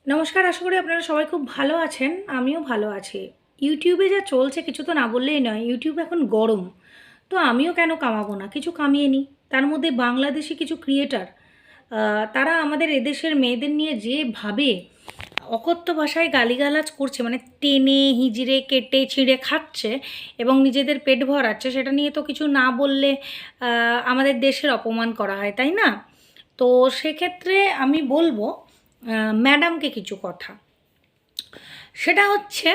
নমস্কার, আশা করি আপনারা সবাই খুব ভালো আছেন। আমিও ভালো আছি। ইউটিউবে যা চলছে কিছু তো না বললেই নয়। ইউটিউব এখন গরম। তো আমিও কেন কামাবো না? কিছু কামিয়ে নিই। তার মধ্যে বাংলাদেশি কিছু ক্রিয়েটার তারা আমাদের এদেশের মেয়েদের নিয়ে যেভাবে অকথ্য ভাষায় গালিগালাজ করছে, মানে টেনে হিজড়ে কেটে ছিঁড়ে খাচ্ছে এবং নিজেদের পেট ভরাচ্ছে, সেটা নিয়ে তো কিছু না বললে আমাদের দেশের অপমান করা হয়, তাই না? তো সেক্ষেত্রে আমি বলবো ম্যাডামকে কিছু কথা। সেটা হচ্ছে,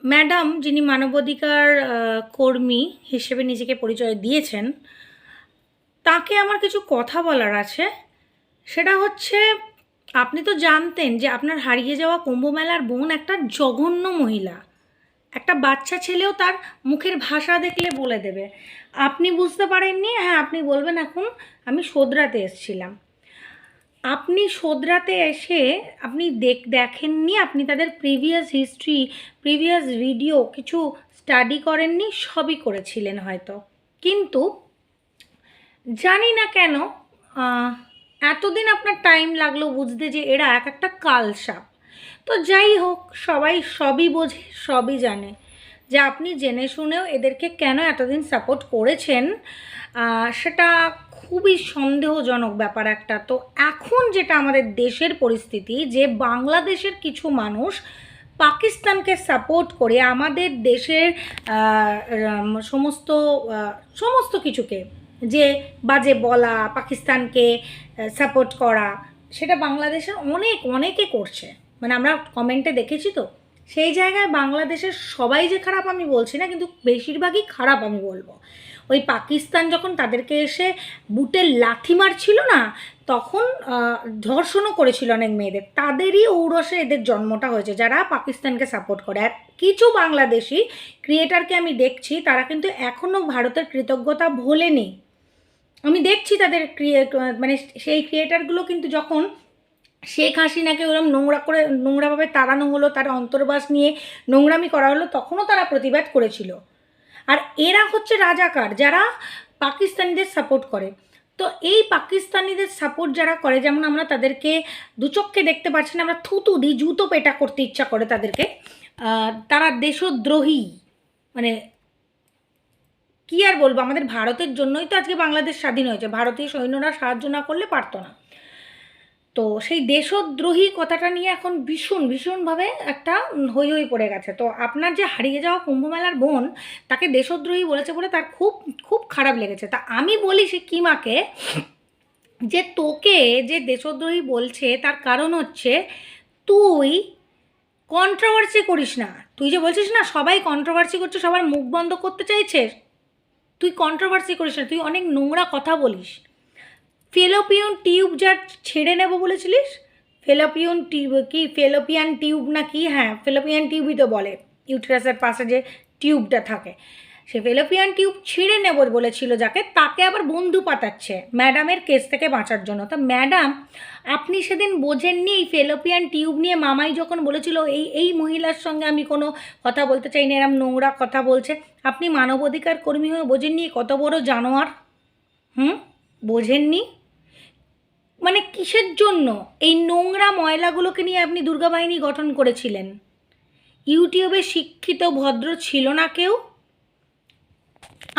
ম্যাডাম যিনি মানবাধিকার কর্মী হিসেবে নিজেকে পরিচয় দিয়েছেন, তাকে আমার কিছু কথা বলার আছে। সেটা হচ্ছে, আপনি তো জানতেন যে আপনার হারিয়ে যাওয়া কুম্ভমেলার বোন একটা জঘন্য মহিলা। একটা বাচ্চা ছেলেও তার মুখের ভাষা দেখলে বলে দেবে। আপনি বুঝতে পারেননি, হ্যাঁ আপনি বলবেন এখন আমি শোধরাতে এসেছিলাম। আপনি শোধরাতে এসে আপনি দেখেননি, আপনি তাদের প্রিভিয়াস হিস্ট্রি, প্রিভিয়াস ভিডিও কিছু স্টাডি করেননি, সবই করেছিলেন হয়তো। কিন্তু জানি না কেন এতদিন আপনার টাইম লাগলো বুঝতে যে এরা এক একটা কালসাপ। তো যাই হোক, সবাই সবই বোঝে, সবই জানে যে আপনি জেনে শুনেও এদেরকে কেন এতদিন সাপোর্ট করেছেন। সেটা খুবই সন্দেহজনক ব্যাপার একটা। তো এখন যেটা আমাদের দেশের পরিস্থিতি, যে বাংলাদেশের কিছু মানুষ পাকিস্তানকে সাপোর্ট করে আমাদের দেশের সমস্ত সমস্ত কিছুকে যে বাজে বলা, পাকিস্তানকে সাপোর্ট করা, সেটা বাংলাদেশের অনেকে করছে। মানে আমরা কমেন্টে দেখেছি তো। সেই জায়গায় বাংলাদেশের সবাই যে খারাপ আমি বলছি না, কিন্তু বেশিরভাগই খারাপ আমি বলবো। ওই পাকিস্তান যখন তাদেরকে এসে বুটের লাথি মারছিল না, তখন ধর্ষণও করেছিল অনেক মেয়েদের, তাদেরই ঔরসে এদের জন্মটা হয়েছে, যারা পাকিস্তানকে সাপোর্ট করে। আর কিছু বাংলাদেশি ক্রিয়েটারকে আমি দেখছি, তারা কিন্তু এখনও ভারতের কৃতজ্ঞতা ভোলেনি। আমি দেখছি তাদের মানে সেই ক্রিয়েটারগুলো কিন্তু যখন শেখ হাসিনাকে ওরকম নোংরাভাবে তাড়ানো হলো, তার অন্তর্বাস নিয়ে নোংরামি করা হলো, তখনও তারা প্রতিবাদ করেছিল। আর এরা হচ্ছে রাজাকার, যারা পাকিস্তানিদের সাপোর্ট করে। তো এই পাকিস্তানিদের সাপোর্ট যারা করে, যেমন আমরা তাদেরকে দুচক্ষে দেখতে পাচ্ছি না, আমরা থুতু দিই, জুতো পেটা করতে ইচ্ছা করে তাদেরকে। তারা দেশদ্রোহী। মানে কি আর বলবো, আমাদের ভারতের জন্যই তো আজকে বাংলাদেশ স্বাধীন হয়েছে। ভারতীয় সৈন্যরা সাহায্য না করলে পারতো না। তো সেই দেশদ্রোহী কথাটা নিয়ে এখন ভীষণভাবে একটা হই হই পড়ে গেছে। তো আপনার যে হারিয়ে যাওয়া কুম্ভমেলার বোন, তাকে দেশদ্রোহী বলেছে বলে তার খুব খুব খারাপ লেগেছে। তা আমি বলি সে কিমাকে, যে তোকে যে দেশদ্রোহী বলছে তার কারণ হচ্ছে তুই কন্ট্রোভার্সি করিস না। তুই যে বলছিস না সবাই কন্ট্রোভার্সি করছে, সবার মুখ বন্ধ করতে চাইছে, তুই কন্ট্রোভার্সি করিস না, তুই অনেক নোংরা কথা বলিস। ফেলোপিয়ন টিউব যা ছেড়ে নেব বলেছিলিস, ফেলোপিয়ন টিউব কি, ফেলোপিয়ান টিউব না কি, হ্যাঁ ফেলোপিয়ান টিউবই তো বলে, ইউটেরাসের পাশে যে টিউবটা থাকে, সে ফেলোপিয়ান টিউব ছিঁড়ে নেব বলেছিল যাকে, তাকে আবার বন্ধু পাতাচ্ছে ম্যাডামের কেস থেকে বাঁচার জন্য। তা ম্যাডাম, আপনি সেদিন বোঝেননি এই ফেলোপিয়ান টিউব নিয়ে মামাই যখন বলেছিল এই মহিলার সঙ্গে আমি কোনো কথা বলতে চাই না, এরম নোংরা কথা বলছে, আপনি মানবাধিকার কর্মী হয়ে বোঝেননি কত বড় জানোয়ার? বোঝেননি? মানে কিসের জন্য এই নোংরা ময়লাগুলোকে নিয়ে আপনি দুর্গা বাহিনী গঠন করেছিলেন? ইউটিউবে শিক্ষিত ভদ্র ছিল না কেউ?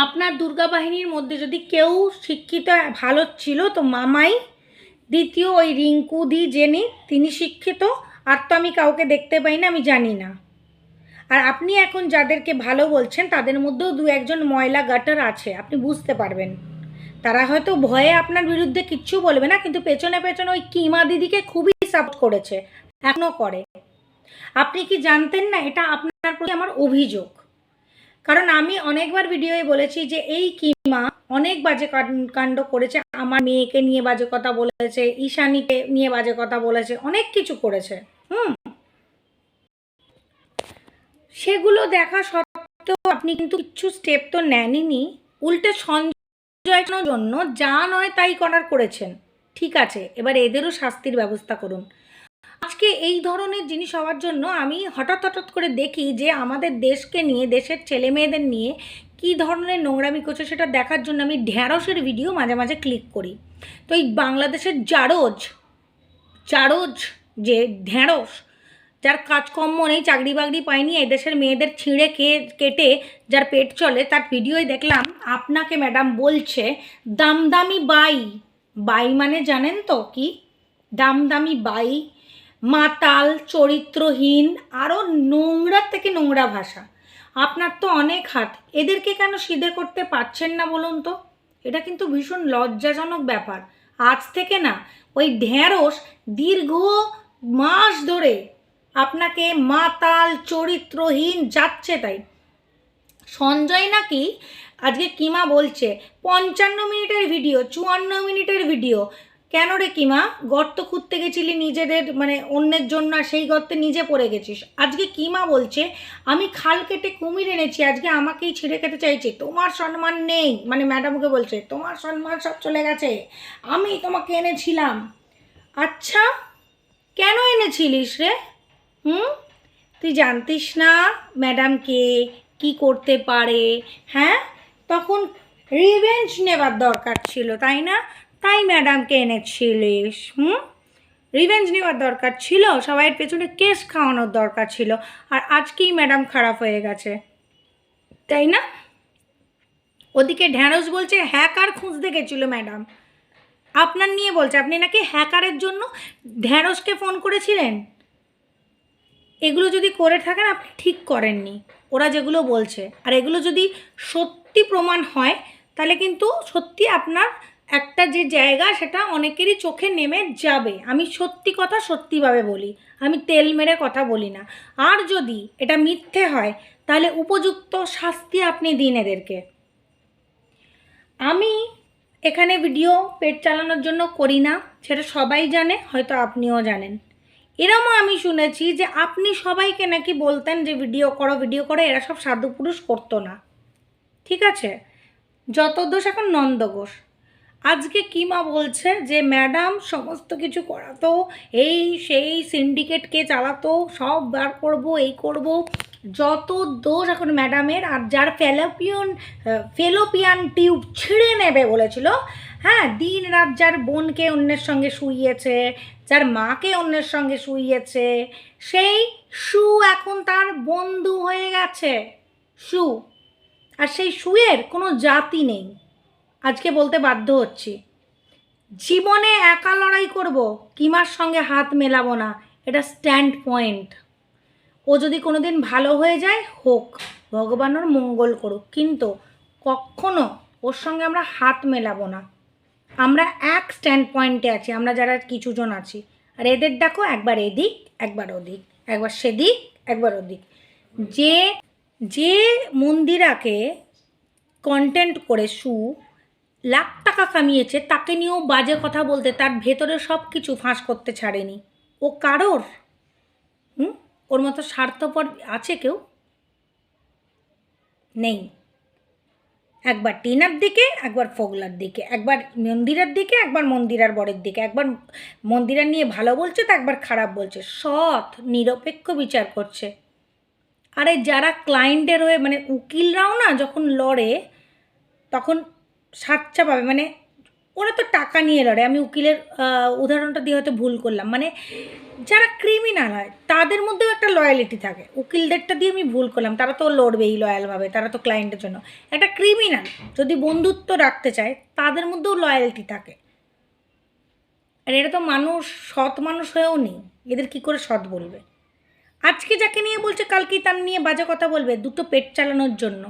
আপনার দুর্গা বাহিনীর মধ্যে যদি কেউ শিক্ষিত ভালো ছিল তো মামাই, দ্বিতীয় ওই রিঙ্কু দি জেনি, তিনি শিক্ষিত। আর তো আমি কাউকে দেখতে পাই না, আমি জানি না। আর আপনি এখন যাদেরকে ভালো বলছেন তাদের মধ্যেও দু একজন ময়লা গাটার আছে, আপনি বুঝতে পারবেন। তারা হয়তো ভয়ে আপনার বিরুদ্ধে কিচ্ছু বলবে না, কিন্তু পেছনে পেছনে ওই কিমা দিদিকে খুবই সাপোর্ট করেছে, এখনও করে। আপনি কি জানতেন না? এটা আপনার প্রতি আমার অভিযোগ। কারণ আমি অনেকবার ভিডিওয়ে বলেছি যে এই কিমা অনেক বাজে কাণ্ড করেছে, আমার মেয়েকে নিয়ে বাজে কথা বলেছে, ঈশানীকে নিয়ে বাজে কথা বলেছে, অনেক কিছু করেছে। সেগুলো দেখা সত্ত্বেও আপনি কিন্তু কিছু স্টেপ তো নেননি, উল্টে সঞ্জয়ের জন্য যা নয় তাই করেছেন। ঠিক আছে, এবার এদেরও শাস্তির ব্যবস্থা করুন। আজকে এই ধরনের জিনিস হওয়ার জন্য আমি হঠাৎ করে দেখি যে আমাদের দেশকে নিয়ে, দেশের ছেলে মেয়েদের নিয়ে কী ধরনের নোংরামি করছে, সেটা দেখার জন্য আমি ঢ্যাঁড়সের ভিডিও মাঝে মাঝে ক্লিক করি। তো এই বাংলাদেশের জারজ যে ঢ্যাঁড়স, যার কাজকর্ম নেই, চাকরি বাকরি পায়নি, এদেশের মেয়েদের ছিঁড়ে কেটে যার পেট চলে, তার ভিডিওই দেখলাম আপনাকে ম্যাডাম বলছে দামদামি বাই। বাই মানে জানেন তো কি? দামদামি বাই, মাতাল, চরিত্রহীন, আরও নোংরা থেকে নোংরা ভাষা। আপনার তো অনেক হাত, এদেরকে কেন সিধে করতে পারছেন না বলুন তো? এটা কিন্তু ভীষণ লজ্জাজনক ব্যাপার। আজ থেকে না, ওই ঢ্যাঁড়স দীর্ঘ মাস ধরে আপনাকে মাতাল, চরিত্রহীন যাচ্ছে তাই। সঞ্জয় নাকি আজকে কিমা বলছে 55 মিনিটের ভিডিও, 54 মিনিটের ভিডিও। কেন রে কিমা? গর্ত খুঁড়তে গেছিলি নিজেদের, মানে অন্যের জন্য, সেই গর্তে নিজে পড়ে গেছিস। আজকে কিমা বলছে আমি খাল কেটে কুমির এনেছি, আজকে আমাকেই ছিঁড়ে খেতে চাইছে, তোমার সম্মান নেই, মানে ম্যাডামকে বলছে তোমার সম্মান সব চলে গেছে, আমি তোমাকে এনেছিলাম। আচ্ছা, কেন এনেছিলিস রে? তুই জানতিস না ম্যাডামকে কি করতে পারে? হ্যাঁ, তখন রিভেঞ্জ নেবার দরকার ছিল, তাই না? তাই ম্যাডামকে এনেছিলিস। রিভেঞ্জ নেওয়ার দরকার ছিল, সবাইয়ের পেছনে কেস খাওয়ানোর দরকার ছিল, আর আজকেই ম্যাডাম খারাপ হয়ে গেছে, তাই না? ওদিকে ঢ্যাঁড়স বলছে হ্যাকার খুঁজতে গেছিলো ম্যাডাম, আপনার নিয়ে বলছে আপনি নাকি হ্যাকারের জন্য ঢ্যাঁড়সকে ফোন করেছিলেন। এগুলো যদি করে থাকেন আপনি ঠিক করেননি, ওরা যেগুলো বলছে। আর এগুলো যদি সত্যি প্রমাণ হয় তাহলে কিন্তু সত্যি আপনার একটা যে জায়গা, সেটা অনেকেরই চোখে নেমে যাবে। আমি সত্যি কথা সত্যিভাবে বলি, আমি তেল মেরে কথা বলি না। আর যদি এটা মিথ্যে হয় তাহলে উপযুক্ত শাস্তি আপনি দিন এদেরকে। আমি এখানে ভিডিও পেট চালানোর জন্য করি না, সেটা সবাই জানে, হয়তো আপনিও জানেন। এরমও আমি শুনেছি যে আপনি সবাইকে নাকি বলতেন যে ভিডিও করো ভিডিও করো, এরা সব সাধু পুরুষ করতো না। ঠিক আছে, যত দোষ এখন নন্দঘোষ। আজকে কিমা বলছে যে ম্যাডাম সমস্ত কিছু করাতো, এই সেই সিন্ডিকেটকে চালাতো, সব বার করব, এই করব, যত দোষ এখন ম্যাডামের। আর যার ফেলোপিয়ান টিউব ছিঁড়ে নেবে বলেছিল, হ্যাঁ, দিন রাত যার বোনকে অন্যের সঙ্গে শুইয়েছে, যার মাকে অন্যের সঙ্গে শুইয়েছে, সেই শু এখন তার বন্ধু হয়ে গেছে। শু, আর সেই শুয়ের কোনো জাতি নেই। আজকে বলতে বাধ্য হচ্ছি, জীবনে একা লড়াই করব, কিমার সঙ্গে হাত মেলাবো না, এটা স্ট্যান্ড পয়েন্ট। ও যদি কোনো দিন ভালো হয়ে যায় হোক, ভগবান ওর মঙ্গল করুক, কিন্তু কখনো ওর সঙ্গে আমরা হাত মেলাবো না। আমরা এক স্ট্যান্ড পয়েন্টে আছি, আমরা যারা কিছুজন আছি। আর এদের দেখো, একবার এদিক একবার ওদিক, একবার সেদিক একবার ওদিক। যে যে মন্দিরাকে কন্টেন্ট করে শু লাখ টাকা কামিয়েছে, তাকে নিয়েও বাজে কথা বলতে, তার ভেতরে সব কিছু ফাঁস করতে ছাড়েনি ও কারোর। ওর মতো স্বার্থপর আছে কেউ? নেই। একবার টিনার দিকে, একবার ফোগলার দিকে, একবার মন্দিরের দিকে, একবার মন্দিরার বরের দিকে, একবার মন্দিরা নিয়ে ভালো বলছে তো একবার খারাপ বলছে। সৎ নিরপেক্ষ বিচার করছে। আরে যারা ক্লায়েন্টের হয়ে, মানে উকিলরাও না যখন লড়ে তখন সাচ্চা পাবে, মানে ওরা তো টাকা নিয়ে লড়ে। আমি উকিলের উদাহরণটা দিয়ে হয়তো ভুল করলাম, মানে যারা ক্রিমিনাল হয় তাদের মধ্যেও একটা লয়ালিটি থাকে। উকিলদেরটা দিয়ে আমি ভুল করলাম, তারা তো লড়বেই লয়ালভাবে, তারা তো ক্লায়েন্টের জন্য। একটা ক্রিমিনাল যদি বন্ধুত্ব রাখতে চায় তাদের মধ্যেও লয়ালিটি থাকে। আর এটা তো মানুষ, সৎ মানুষ হয়েও নেই, এদের কি করে সৎ বলবে? আজকে যাকে নিয়ে বলছে কালকেই তার নিয়ে বাজে কথা বলবে, দুটো পেট চালানোর জন্য।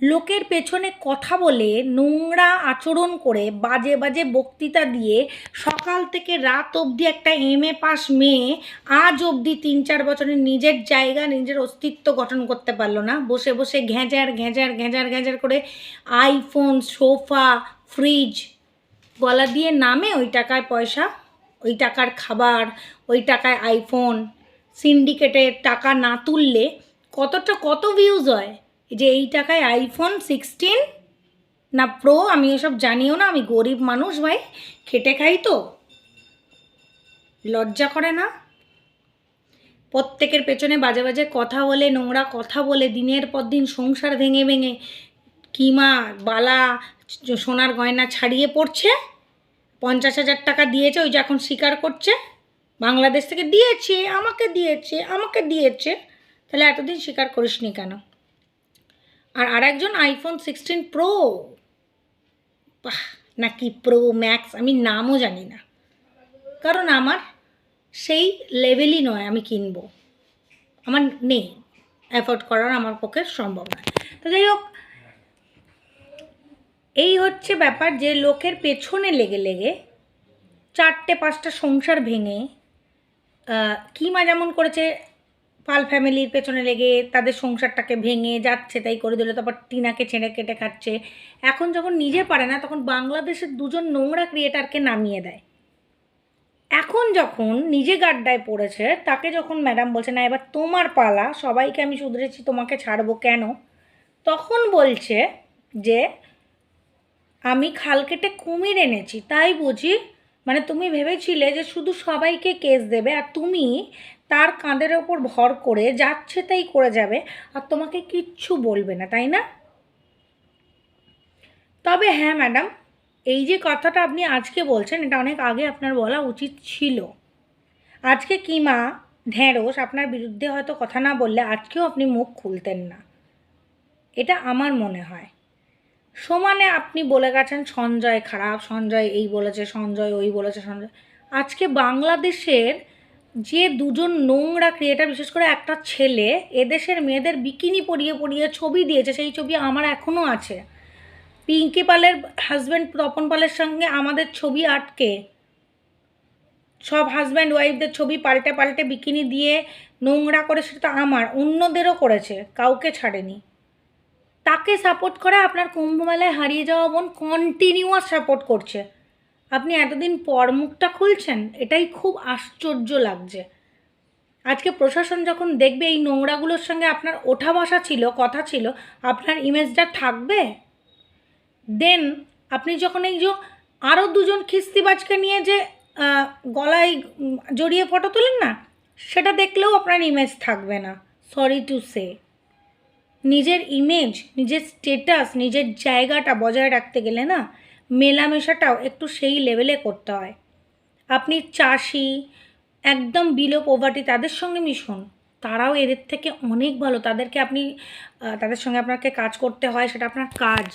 লোকের পেছনে কথা বলে, নোংরা আচরণ করে, বাজে বাজে বক্তৃতা দিয়ে সকাল থেকে রাত অবধি একটা MA পাস মেয়ে আজ অবধি 3-4 বছরের নিজের জায়গা, নিজের অস্তিত্ব গঠন করতে পারলো না। বসে বসে ঘেঁজার ঘেঁজার ঘেঁজার ঘেঁজার করে আইফোন, সোফা, ফ্রিজ গলা দিয়ে নামে, ওই টাকায় পয়সা, ওই টাকার খাবার, ওই টাকায় আইফোন। সিন্ডিকেটের টাকা না তুললে কত ভিউজ হয়। যে এই টাকায় আইফোন 16 না প্রো, আমি এসব জানিও না, আমি গরিব মানুষ ভাই, খেটে খাই তো। লজ্জা করে না? প্রত্যেকের পেছনে বাজে বাজে কথা বলে, নোংরা কথা বলে দিনের পর দিন সংসার ভেঙে ভেঙে কিমা বালা সোনার গয়না ছাড়িয়ে পড়ছে। 50,000 টাকা দিয়েছে, ওই যে এখন স্বীকার করছে। বাংলাদেশ থেকে দিয়েছে, আমাকে দিয়েছে, তাহলে এতদিন স্বীকার করিসনি কেন? আর আরেকজন আইফোন 16 প্রো নাকি প্রো ম্যাক্স, আমি নামও জানি না, কারণ আমার সেই লেভেলই নয় আমি কিনবো, আমার নেই, অ্যাফোর্ড করার আমার পক্ষে সম্ভব নয়। তো যাই হোক, এই হচ্ছে ব্যাপার যে লোকের পেছনে লেগে লেগে 4-5টা সংসার ভেঙে, কিমা যেমন করেছে, পাল ফ্যামিলির পেছনে লেগে তাদের সংসারটাকে ভেঙে যাচ্ছে তাই করে দিল, তারপর টিনাকে ছেড়ে কেটে খাচ্ছে। এখন যখন নিজে পারে না তখন বাংলাদেশের দুজন নোংরা ক্রিয়েটারকে নামিয়ে দেয়। এখন যখন নিজে গাড্ডায় পড়েছে তাকে যখন ম্যাডাম বলছে না এবার তোমার পালা, সবাইকে আমি শুধরেছি তোমাকে ছাড়বো কেন, তখন বলছে যে আমি খাল কেটে কুমির এনেছি তাই বুঝি, মানে তুমি ভেবেছিলে যে শুধু সবাইকে কেস দেবে আর তুমি তার কাঁধের ওপর ভর করে যাচ্ছে তাই করে যাবে আর তোমাকে কিচ্ছু বলবে না, তাই না? তবে হ্যাঁ ম্যাডাম, এই যে কথাটা আপনি আজকে বলছেন এটা অনেক আগে আপনার বলা উচিত ছিল। আজকে কিমা ঢেঁড়স আপনার বিরুদ্ধে হয়তো কথা না বললে আজকেও আপনি মুখ খুলতেন না, এটা আমার মনে হয়। সমানে আপনি বলে গেছেন সঞ্জয় খারাপ, সঞ্জয় এই বলেছে, সঞ্জয় ওই বলেছে, সঞ্জয়। আজকে বাংলাদেশের যে দুজন নোংরা ক্রিয়েটার, বিশেষ করে একটা ছেলে এদেশের মেয়েদের বিকিনি পরিয়ে পরিয়ে ছবি দিয়েছে, সেই ছবি আমার এখনও আছে। পিঙ্কি পালের হাজব্যান্ড তপন পালের সঙ্গে আমাদের ছবি আটকে, সব হাজব্যান্ড ওয়াইফদের ছবি পাল্টে পাল্টে বিকিনি দিয়ে নোংরা করে, সেটা আমার, অন্যদেরও করেছে, কাউকে ছাড়েনি। তাকে সাপোর্ট করা আপনার কুম্ভমেলায় হারিয়ে যাওয়া বোন কন্টিনিউয়াস সাপোর্ট করছে। আপনি এতদিন পর মুখটা খুলছেন, এটাই খুব আশ্চর্য লাগছে। আজকে প্রশাসন যখন দেখবে এই নোংরাগুলোর সঙ্গে আপনার ওঠা বসা ছিল, কথা ছিল, আপনার ইমেজটা থাকবে। দেন আপনি যখন এই যে আরও দুজন খিস্তিবাজকে নিয়ে যে গলায় জড়িয়ে ফটো তোলেন না, সেটা দেখলেও আপনার ইমেজ থাকবে না, সরি টু সে। নিজের ইমেজ, নিজের স্টেটাস, নিজের জায়গাটা বজায় রাখতে গেলে না মেলামেশাটাও একটু সেই লেভেলে করতে হয়। আপনি চাষি, একদম বিলো পভার্টি, তাদের সঙ্গে মিশুন, তারাও এদের থেকে অনেক ভালো, তাদেরকে আপনি তাদের সঙ্গে আপনাকে কাজ করতে হয়, সেটা আপনার কাজ।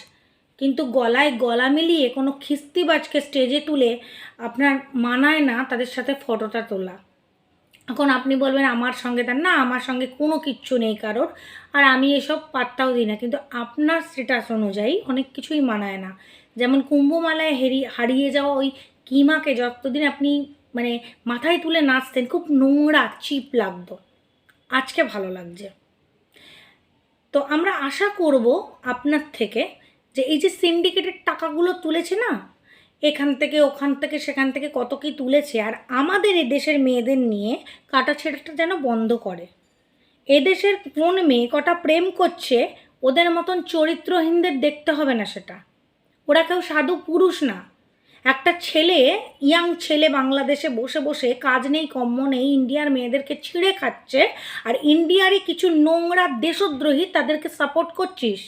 কিন্তু গলায় গলা মিলিয়ে কোনো খিস্তিবাজকে স্টেজে তুলে আপনার মানায় না তাদের সাথে ফটোটা তোলা। এখন আপনি বলবেন আমার সঙ্গে তার, না আমার সঙ্গে কোনো কিচ্ছু নেই কারোর, আর আমি এসব পাত্তাও দিই না, কিন্তু আপনার স্ট্যাটাস অনুযায়ী অনেক কিছুই মানায় না। যেমন কুম্ভমেলায় হারিয়ে যাওয়া ওই কিমাকে যতদিন আপনি মানে মাথায় তুলে নাচতেন, খুব নোংরা চিপ লাগতো, আজকে ভালো লাগছে। তো আমরা আশা করব আপনার থেকে যে এই যে সিন্ডিকেটের টাকাগুলো তুলেছে না, এখান থেকে ওখান থেকে সেখান থেকে কত কি তুলেছে, আর আমাদের এদেশের মেয়েদের নিয়ে কাটাছেঁড়াটা যেন বন্ধ করে। এদেশের কোন মেয়ে কটা প্রেম করছে ওদের মতন চরিত্রহীনদের দেখতে হবে না, সেটা ওরা কেউ সাধু পুরুষ না। একটা ছেলে, ইয়াং ছেলে বাংলাদেশে বসে বসে কাজ নেই কম্ম নেই, ইন্ডিয়ার মেয়েদেরকে ছিঁড়ে খাচ্ছে, আর ইন্ডিয়ারই কিছু নোংরা দেশদ্রোহী তাদেরকে সাপোর্ট করছিস।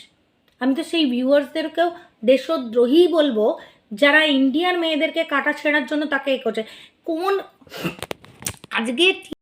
আমি তো সেই ভিউয়ার্সদেরকেও দেশদ্রোহী বলবো যারা ইন্ডিয়ার মেয়েদেরকে কাটা ছেঁড়ার জন্য তাকে এ করছে। কোন আজকে